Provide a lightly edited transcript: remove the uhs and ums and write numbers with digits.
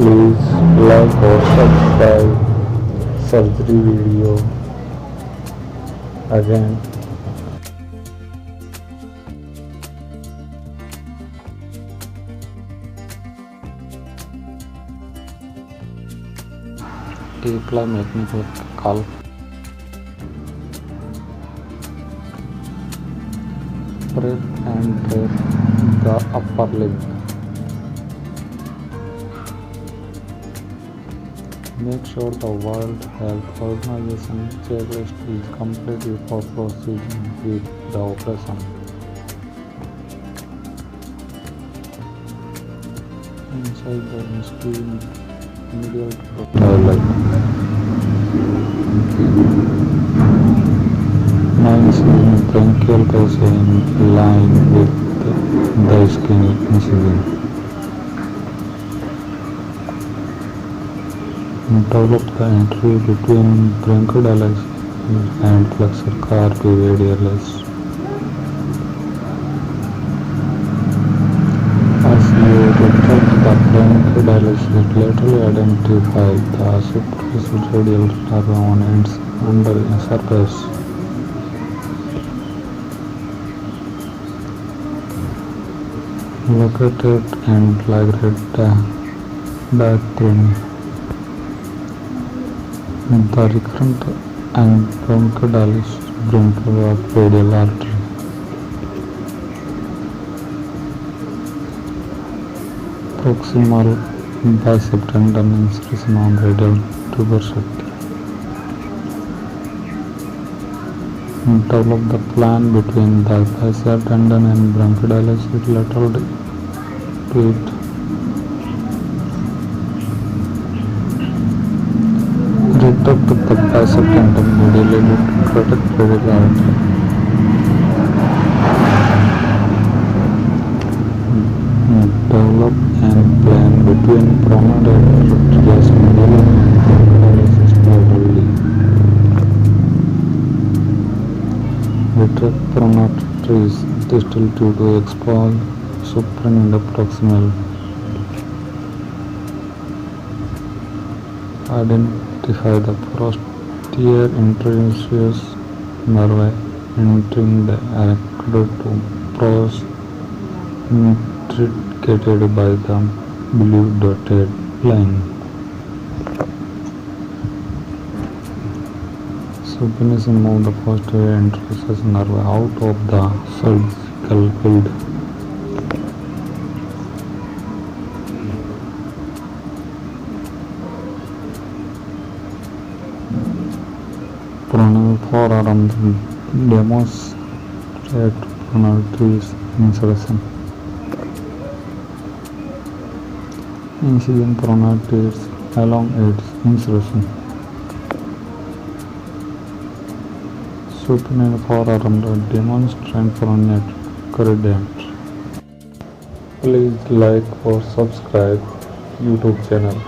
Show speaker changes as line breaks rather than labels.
Please like or subscribe surgery video again. Apply mechanical press and press the upper leg. Make sure the World Health Organization checklist is complete before proceeding with the operation. Inside the skin, medial leg. Now incision branchial causa in line with the skin incision. Develop the entry between radialis and flexor carpi radialis. As you retract the radialis, it laterally identify the superficial radial nerve on its under surface. Located and ligate the diaphragm. The recurrent and bronchidalis bronchial of radial artery. Proximal bicep tendon insertion on radial tuberosity. Develop the plan between the bicep tendon and bronchidalis with lateral to it. Retract the bicep tendon medially to protect radial artery. Develop and plan between Pronator teres medially and radialis laterally. Retract Pronator teres distal to expose supine proximal. Identify the posterior interosseous nerve entering the artery pros indicated by the blue dotted line. Supinely move the posterior interosseous nerve out of the surgical field. Forearm demonstrate Pronator insertion. Incision Pronator along its insertion. Supine forearm demonstrate Pronator gradient. Please like or subscribe YouTube channel.